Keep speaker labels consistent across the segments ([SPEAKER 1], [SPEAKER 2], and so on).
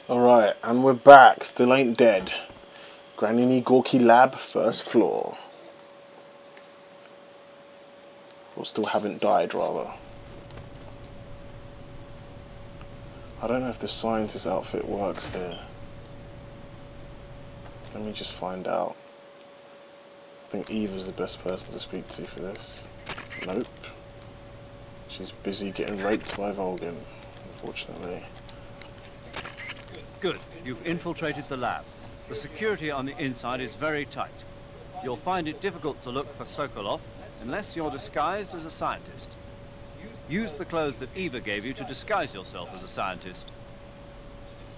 [SPEAKER 1] Alright, and we're back. Still ain't dead. Granin Gorky Lab, first floor. Or still haven't died, rather. I don't know if the scientist outfit works here. Let me just find out. I think Eva's the best person to speak to for this. Nope. She's busy getting raped by Volgan, unfortunately.
[SPEAKER 2] Good. You've infiltrated the lab. The security on the inside is very tight. You'll find it difficult to look for Sokolov unless you're disguised as a scientist. Use the clothes that Eva gave you to disguise yourself as a scientist.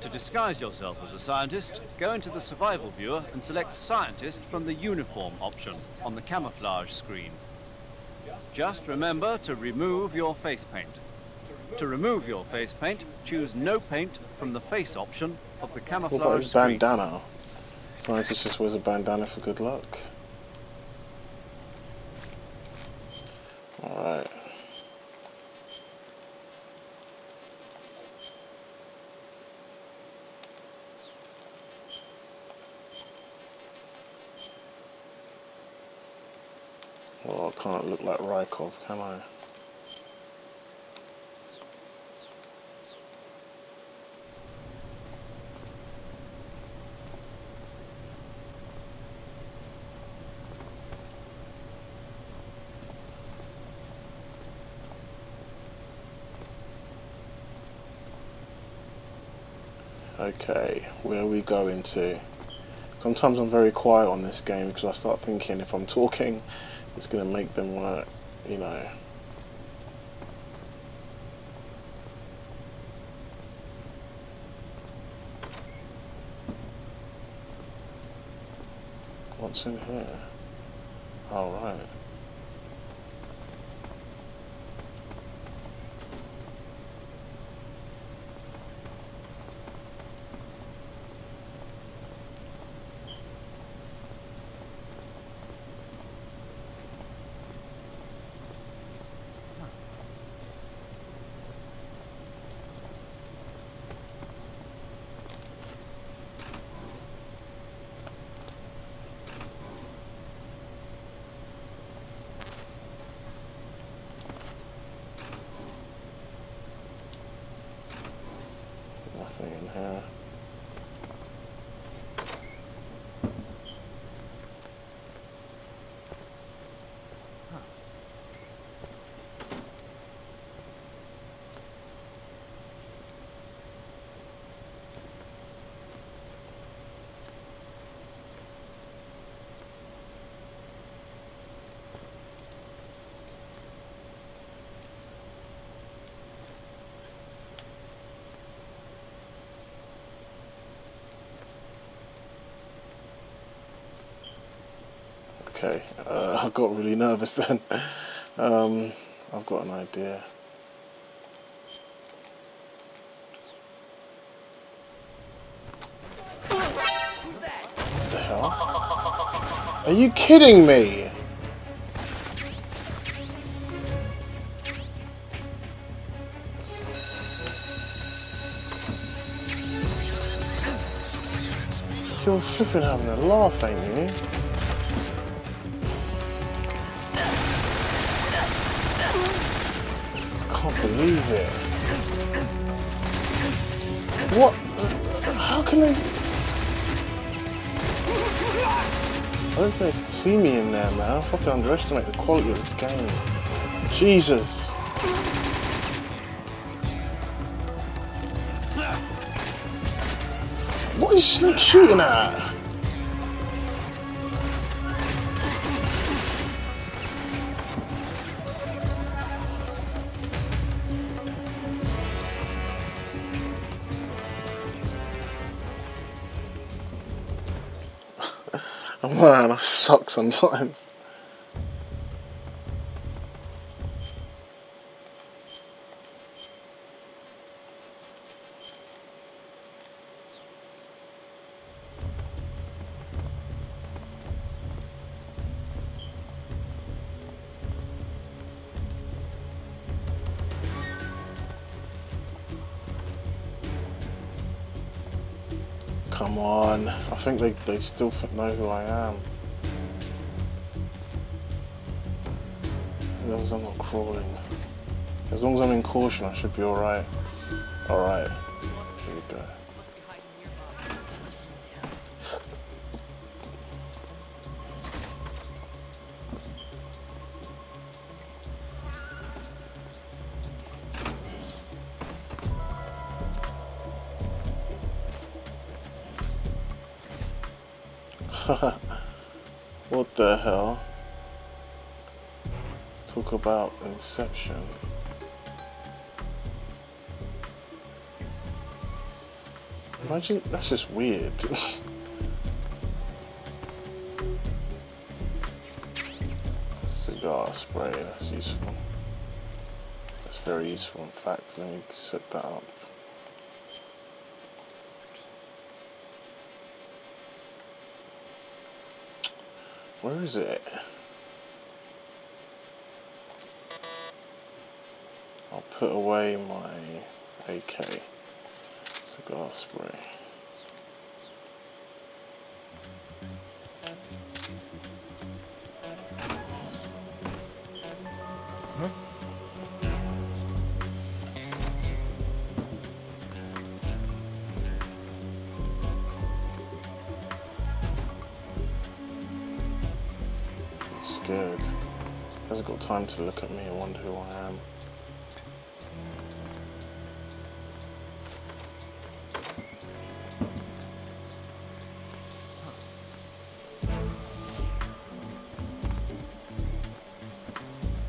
[SPEAKER 2] To disguise yourself as a scientist, go into the survival viewer and select Scientist from the uniform option on the camouflage screen. Just remember to remove your face paint. To remove your face paint, choose No Paint from the face option of the camouflage
[SPEAKER 1] What about his
[SPEAKER 2] screen.
[SPEAKER 1] bandana? Scientist just wears a bandana for good luck. Alright. Well, I can't look like Rykov, can I? Okay, where are we going to? Sometimes I'm very quiet on this game because I start thinking if I'm talking, it's going to make them want to, you know. What's in here? All right. Nothing in here. Okay, I got really nervous then. I've got an idea. What the hell? Are you kidding me? You're flipping having a laugh, ain't you? I can't believe it. What? How can they? I don't think they could see me in there, man. I fucking underestimate the quality of this game. Jesus. What is Snake shooting at? Oh man, I suck sometimes. Come on. I think they still know who I am. As long as I'm not crawling. As long as I'm in caution, I should be alright. Alright. Here we go. What the hell? Talk about Inception. Imagine, that's just weird. Cigar spray, that's useful. That's very useful, in fact. Let me set that up. Where is it? I'll put away my AK. Cigar spray.
[SPEAKER 3] Huh?
[SPEAKER 1] He's scared. Hasn't got time to look at me and wonder who I am.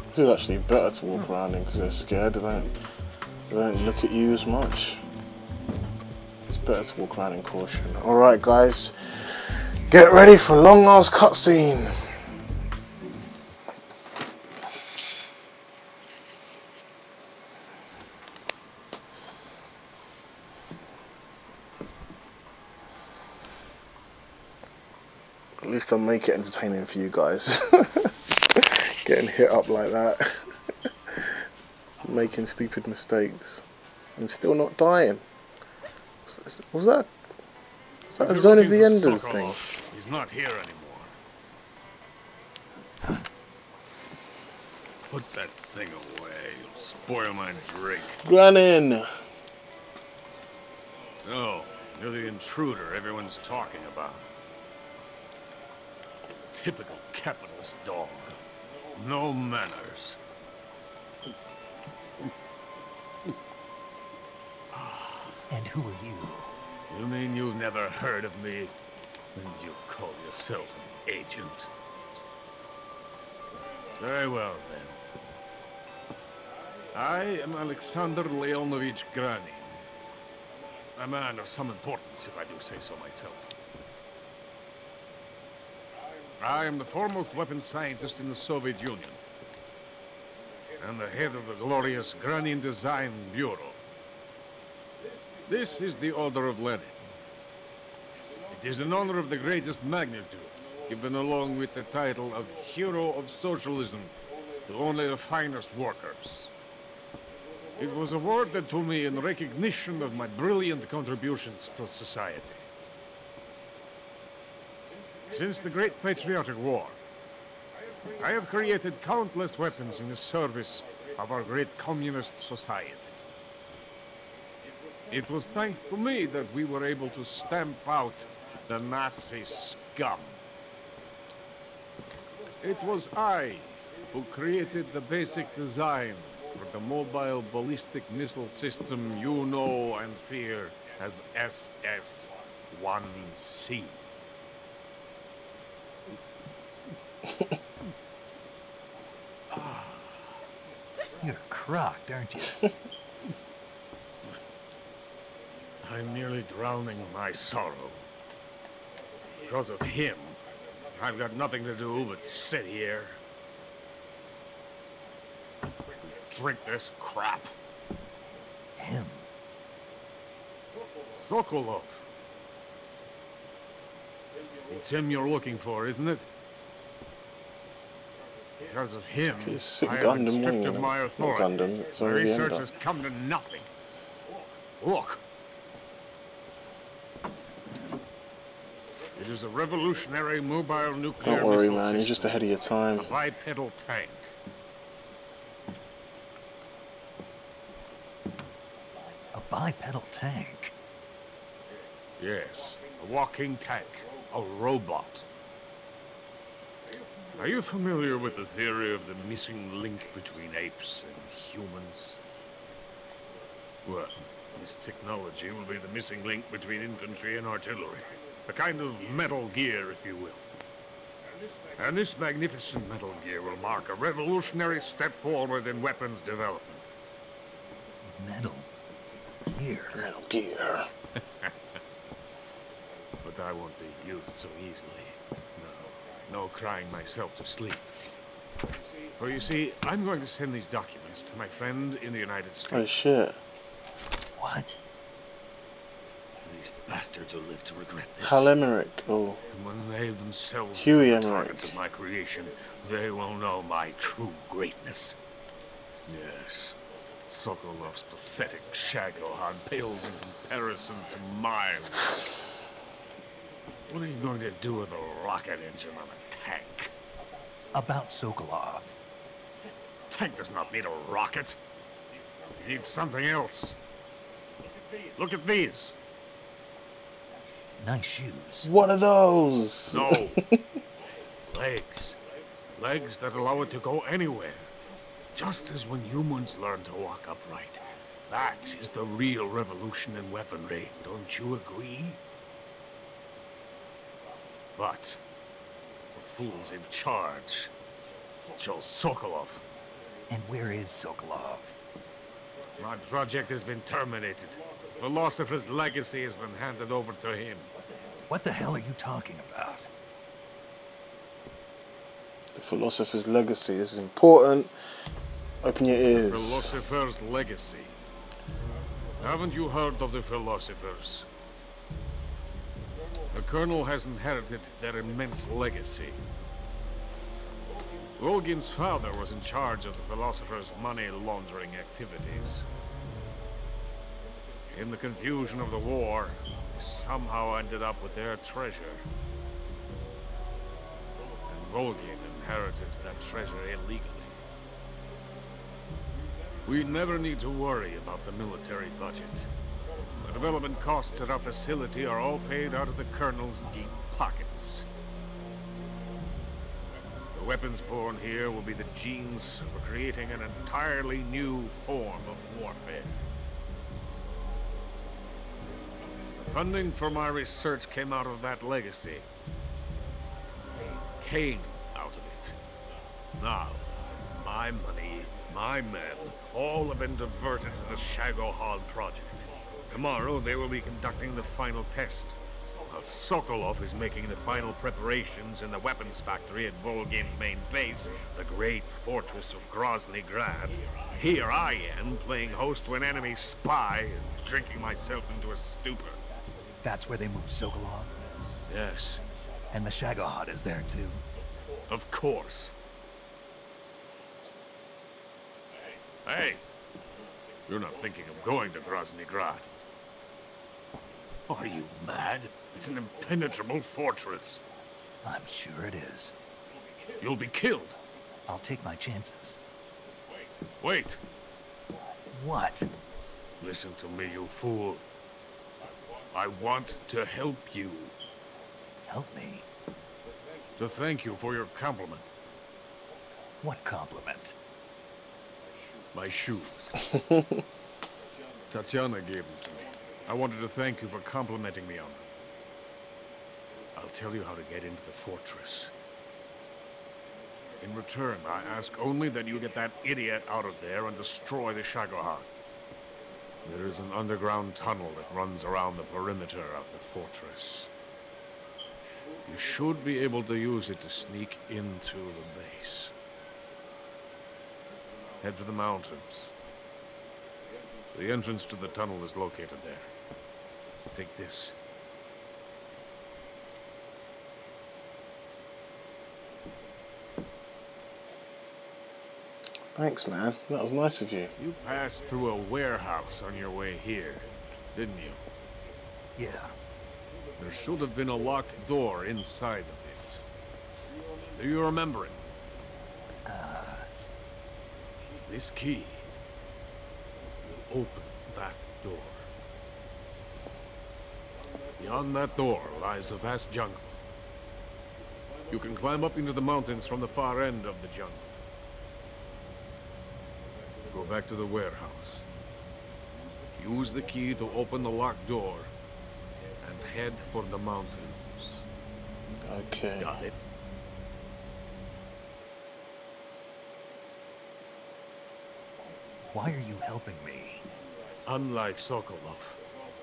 [SPEAKER 1] This is actually better to walk around in because they're scared. They don't look at you as much. It's better to walk around in caution. Alright guys, get ready for a long ass cutscene. At least I'll make it entertaining for you guys. Getting hit up like that. Making stupid mistakes. And still not dying. Was that a Zone of the Enders thing?
[SPEAKER 3] He's not here anymore. Put that thing away. You'll spoil my drink.
[SPEAKER 1] Granin!
[SPEAKER 3] Oh, you're the intruder everyone's talking about. Typical capitalist dog. No manners.
[SPEAKER 4] And who are you?
[SPEAKER 3] You mean you've never heard of me? And you call yourself an agent? Very well, then. I am Alexander Leonovich Granin. A man of some importance, if I do say so myself. I am the foremost weapons scientist in the Soviet Union, and the head of the glorious Granin Design Bureau. This is the Order of Lenin. It is an honor of the greatest magnitude, given along with the title of Hero of Socialism to only the finest workers. It was awarded to me in recognition of my brilliant contributions to society. Since the Great Patriotic War, I have created countless weapons in the service of our great communist society. It was thanks to me that we were able to stamp out the Nazi scum. It was I who created the basic design for the mobile ballistic missile system you know and fear as SS-1C.
[SPEAKER 4] You're crocked, aren't you?
[SPEAKER 3] I'm nearly drowning my sorrow. Because of him, I've got nothing to do but sit here. Drink this crap.
[SPEAKER 4] Him?
[SPEAKER 3] Sokolov. It's him you're looking for, isn't it? Because of him, I have been stripped of my authority. My research has come to nothing. Look. It is a revolutionary mobile nuclear
[SPEAKER 1] Don't worry,
[SPEAKER 3] missile
[SPEAKER 1] man. You're
[SPEAKER 3] system.
[SPEAKER 1] just ahead of your
[SPEAKER 3] A
[SPEAKER 1] time.
[SPEAKER 3] bipedal tank.
[SPEAKER 4] A bipedal tank?
[SPEAKER 3] Yes, a walking tank. A robot. Are you familiar with the theory of the missing link between apes and humans? Well, this technology will be the missing link between infantry and artillery. A kind of Metal Gear, if you will. And this magnificent Metal Gear will mark a revolutionary step forward in weapons development.
[SPEAKER 4] Metal Gear?
[SPEAKER 1] Metal Gear.
[SPEAKER 3] But I won't be used so easily. No crying myself to sleep. For you see, I'm going to send these documents to my friend in the United States.
[SPEAKER 1] Oh shit.
[SPEAKER 4] What?
[SPEAKER 3] These bastards will live to regret this.
[SPEAKER 1] Hal Emmerich. Oh.
[SPEAKER 3] And when they themselves
[SPEAKER 1] Huey
[SPEAKER 3] are the
[SPEAKER 1] Emmerich.
[SPEAKER 3] targets of my creation, they will know my true greatness. Yes. Sokolov's pathetic Shagohan pales in comparison to mine. What are you going to do with a rocket engine on a tank?
[SPEAKER 4] About Sokolov.
[SPEAKER 3] Tank does not need a rocket. It needs something else. Look at these.
[SPEAKER 4] Nice shoes.
[SPEAKER 1] What are those?
[SPEAKER 3] No. Legs. Legs that allow it to go anywhere. Just as when humans learn to walk upright. That is the real revolution in weaponry. Don't you agree? But the fool's in charge. Joe Sokolov.
[SPEAKER 4] And where is Sokolov?
[SPEAKER 3] My project has been terminated. Philosopher's legacy has been handed over to him.
[SPEAKER 4] What the hell are you talking about?
[SPEAKER 1] The philosopher's legacy is important. Open your ears.
[SPEAKER 3] Philosopher's legacy. Haven't you heard of the philosophers? The Colonel has inherited their immense legacy. Volgin's father was in charge of the philosophers' money laundering activities. In the confusion of the war, he somehow ended up with their treasure. And Volgin inherited that treasure illegally. We never need to worry about the military budget. The development costs at our facility are all paid out of the Colonel's deep pockets. The weapons born here will be the genes for creating an entirely new form of warfare. The funding for my research came out of that legacy. Came out of it. Now, my money, my men, all have been diverted to the Shagohan project. Tomorrow, they will be conducting the final test, while Sokolov is making the final preparations in the weapons factory at Volgin's main base, the great fortress of Grozny Grad. Here I am, playing host to an enemy spy and drinking myself into a stupor.
[SPEAKER 4] That's where they moved Sokolov?
[SPEAKER 3] Yes,
[SPEAKER 4] And the Shagohod is there too?
[SPEAKER 3] of course. Hey, you're not thinking of going to Grozny Grad. Are you mad? It's an impenetrable fortress.
[SPEAKER 4] I'm sure it is.
[SPEAKER 3] You'll be killed.
[SPEAKER 4] I'll take my chances.
[SPEAKER 3] Wait.
[SPEAKER 4] What?
[SPEAKER 3] Listen to me, you fool. I want to help you.
[SPEAKER 4] Help me?
[SPEAKER 3] To thank you for your compliment.
[SPEAKER 4] What compliment?
[SPEAKER 3] My shoes. Tatiana gave them to me. I wanted to thank you for complimenting me on them. I'll tell you how to get into the fortress. In return, I ask only that you get that idiot out of there and destroy the Shagohan. There is an underground tunnel that runs around the perimeter of the fortress. You should be able to use it to sneak into the base. Head for the mountains. The entrance to the tunnel is located there. Take this.
[SPEAKER 1] Thanks, man. That was nice of you.
[SPEAKER 3] You passed through a warehouse on your way here, didn't you?
[SPEAKER 4] Yeah.
[SPEAKER 3] There should have been a locked door inside of it. Do you remember it? This key will open that door. Beyond that door lies the vast jungle. You can climb up into the mountains from the far end of the jungle. Go back to the warehouse. Use the key to open the locked door and head for the mountains.
[SPEAKER 1] Okay.
[SPEAKER 3] Got it?
[SPEAKER 4] Why are you helping me?
[SPEAKER 3] Unlike Sokolov,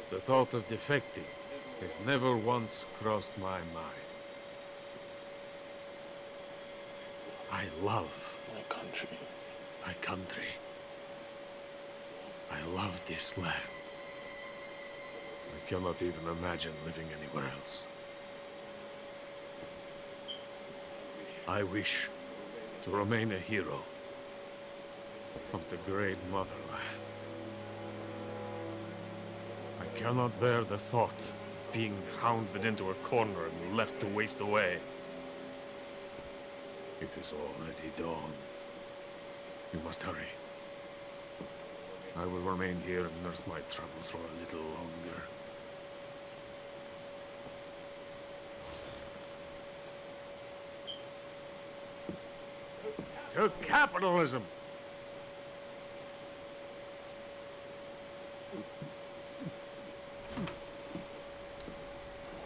[SPEAKER 3] the thought of defecting has never once crossed my mind. I love
[SPEAKER 1] My country.
[SPEAKER 3] my country. I love this land. I cannot even imagine living anywhere else. I wish to remain a hero of the great motherland. I cannot bear the thought of being hounded into a corner and left to waste away. It is already dawn. You must hurry. I will remain here and nurse my troubles for a little longer. To capitalism!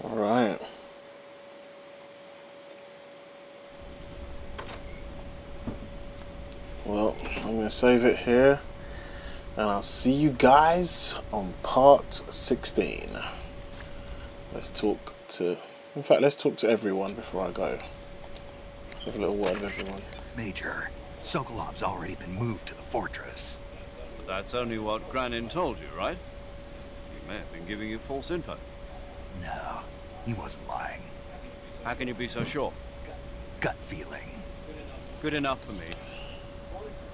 [SPEAKER 1] All right. Well, I'm going to save it here, and I'll see you guys on part 16. Let's talk to, in fact, let's talk to everyone before I go. Have a little word with everyone.
[SPEAKER 4] Major, Sokolov's already been moved to the fortress.
[SPEAKER 2] But that's only what Granin told you, right? He may have been giving you false info.
[SPEAKER 4] No, he wasn't lying.
[SPEAKER 2] How can you be so sure?
[SPEAKER 4] Gut feeling.
[SPEAKER 2] Good enough for me.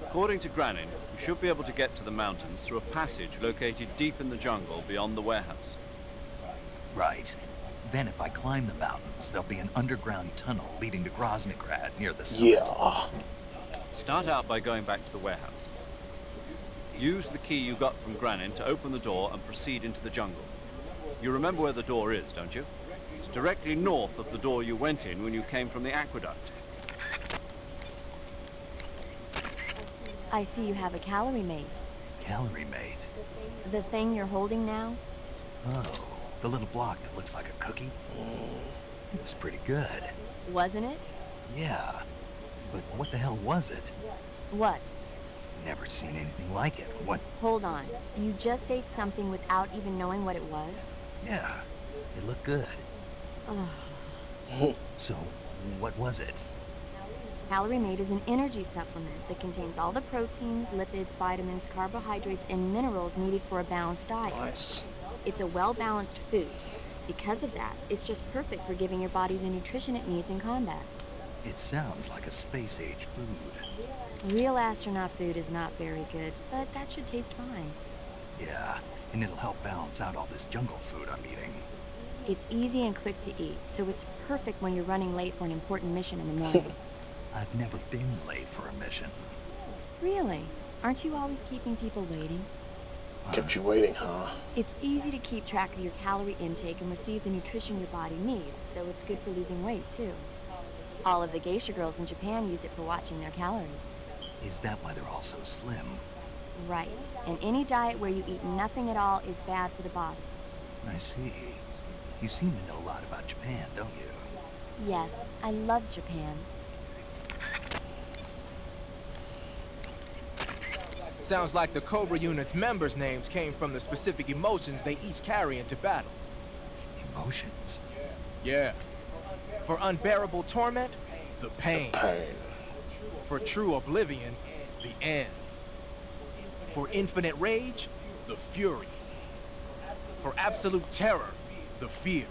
[SPEAKER 2] According to Granin, you should be able to get to the mountains through a passage located deep in the jungle beyond the warehouse.
[SPEAKER 4] Right. Then if I climb the mountains, there'll be an underground tunnel leading to Groznygrad near the summit.
[SPEAKER 1] Yeah.
[SPEAKER 2] Start out by going back to the warehouse. Use the key you got from Granin to open the door and proceed into the jungle. You remember where the door is, don't you? It's directly north of the door you went in when you came from the aqueduct.
[SPEAKER 5] I see you have a calorie mate.
[SPEAKER 4] Calorie mate.
[SPEAKER 5] The thing you're holding now?
[SPEAKER 4] Oh, the little block that looks like a cookie? It was pretty good.
[SPEAKER 5] Wasn't it?
[SPEAKER 4] Yeah. But what the hell was it?
[SPEAKER 5] What?
[SPEAKER 4] Never seen anything like it. What?
[SPEAKER 5] Hold on. You just ate something without even knowing what it was?
[SPEAKER 4] Yeah. It looked good.
[SPEAKER 5] Ugh.
[SPEAKER 4] So, what was it?
[SPEAKER 5] Calorie Mate is an energy supplement that contains all the proteins, lipids, vitamins, carbohydrates, and minerals needed for a balanced diet.
[SPEAKER 1] Nice.
[SPEAKER 5] It's a well-balanced food. Because of that, it's just perfect for giving your body the nutrition it needs in combat.
[SPEAKER 4] It sounds like a space-age food.
[SPEAKER 5] Real astronaut food is not very good, but that should taste fine.
[SPEAKER 4] Yeah, and it'll help balance out all this jungle food I'm eating.
[SPEAKER 5] It's easy and quick to eat, so it's perfect when you're running late for an important mission in the morning.
[SPEAKER 4] I've never been late for a mission.
[SPEAKER 5] Really? Aren't you always keeping people waiting?
[SPEAKER 1] Kept you waiting, huh?
[SPEAKER 5] It's easy to keep track of your calorie intake and receive the nutrition your body needs, so it's good for losing weight, too. All of the geisha girls in Japan use it for watching their calories.
[SPEAKER 4] Is that why they're all so slim?
[SPEAKER 5] Right. And any diet where you eat nothing at all is bad for the body.
[SPEAKER 4] I see. You seem to know a lot about Japan, don't you?
[SPEAKER 5] Yes, I love Japan.
[SPEAKER 6] Sounds like the Cobra Unit's members' names came from the specific emotions they each carry into battle.
[SPEAKER 4] Emotions?
[SPEAKER 6] Yeah. For unbearable torment, the pain.
[SPEAKER 1] Pain.
[SPEAKER 6] For true oblivion, the end. For infinite rage, the fury. For absolute terror, the fear.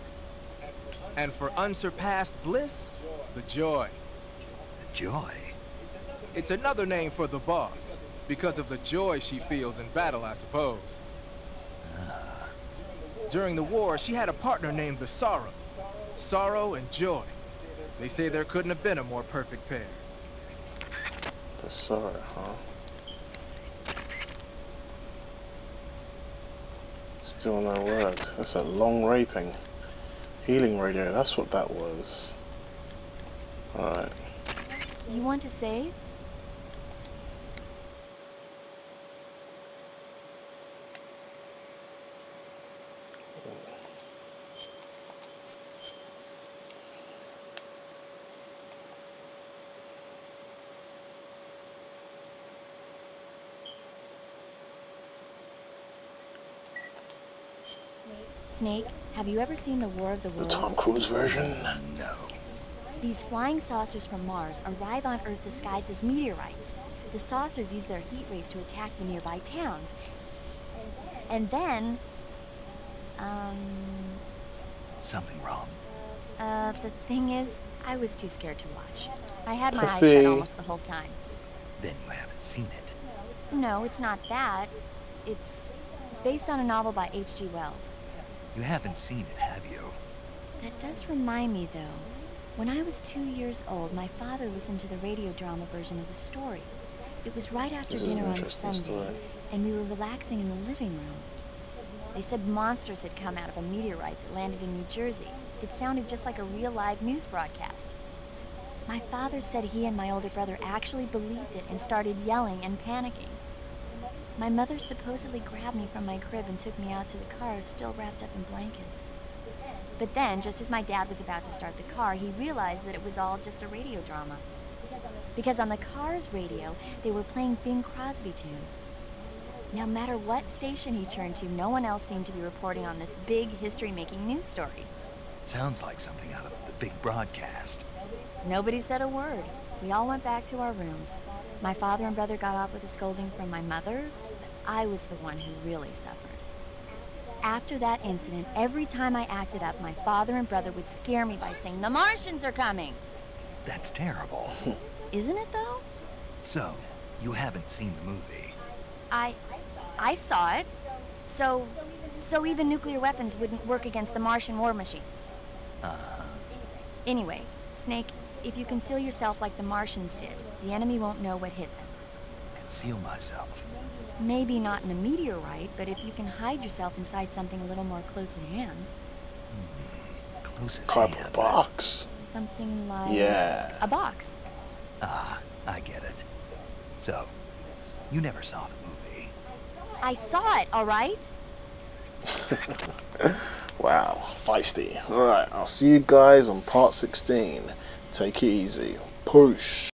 [SPEAKER 6] And for unsurpassed bliss, the joy.
[SPEAKER 4] The joy?
[SPEAKER 6] It's another name for the boss, because of the joy she feels in battle, I suppose. During the war, she had a partner named the Sorrow. Sorrow and Joy. They say there couldn't have been a more perfect pair.
[SPEAKER 1] The Sorrow, huh? Still no word. That's a long raping. Healing radio, that's what that was. Alright.
[SPEAKER 5] You want to save? Snake, have you ever seen the War of the
[SPEAKER 1] The
[SPEAKER 5] Worlds?
[SPEAKER 1] Tom Cruise version?
[SPEAKER 4] No.
[SPEAKER 5] These flying saucers from Mars arrive on Earth disguised as meteorites. The saucers use their heat rays to attack the nearby towns. And then...
[SPEAKER 4] Something wrong.
[SPEAKER 5] The thing is, I was too scared to watch. I had my eyes
[SPEAKER 1] Pussy.
[SPEAKER 5] shut almost the whole time.
[SPEAKER 4] Then you haven't seen it.
[SPEAKER 5] No, it's not that. It's based on a novel by H.G. Wells.
[SPEAKER 4] You haven't seen it, have you?
[SPEAKER 5] That does remind me, though. When I was 2 years old, my father listened to the radio drama version of the story. It was right after
[SPEAKER 1] This is an
[SPEAKER 5] dinner on
[SPEAKER 1] interesting
[SPEAKER 5] Sunday,
[SPEAKER 1] story.
[SPEAKER 5] and we were relaxing in the living room. They said monsters had come out of a meteorite that landed in New Jersey. It sounded just like a real live news broadcast. My father said he and my older brother actually believed it and started yelling and panicking. My mother supposedly grabbed me from my crib and took me out to the car, still wrapped up in blankets. But then, just as my dad was about to start the car, he realized that it was all just a radio drama. Because on the car's radio, they were playing Bing Crosby tunes. No matter what station he turned to, no one else seemed to be reporting on this big history-making news story.
[SPEAKER 4] Sounds like something out of the big broadcast.
[SPEAKER 5] Nobody said a word. We all went back to our rooms. My father and brother got off with a scolding from my mother, but I was the one who really suffered. After that incident, every time I acted up, my father and brother would scare me by saying, "The Martians are coming!"
[SPEAKER 4] That's terrible.
[SPEAKER 5] Isn't it, though?
[SPEAKER 4] So, you haven't seen the movie.
[SPEAKER 5] I saw it. So even nuclear weapons wouldn't work against the Martian war machines.
[SPEAKER 4] Uh-huh.
[SPEAKER 5] Anyway, Snake, if you conceal yourself like the Martians did, the enemy won't know what hit them.
[SPEAKER 4] Conceal myself.
[SPEAKER 5] Maybe not in a meteorite, but if you can hide yourself inside something a little more close at hand.
[SPEAKER 4] Close at
[SPEAKER 1] Cardboard
[SPEAKER 4] hand.
[SPEAKER 1] box.
[SPEAKER 5] Something like...
[SPEAKER 1] Yeah.
[SPEAKER 5] a box.
[SPEAKER 4] Ah, I get it. So, you never saw the movie.
[SPEAKER 5] I saw it, all right?
[SPEAKER 1] Wow, feisty. Alright, I'll see you guys on part 16. Take it easy. Push.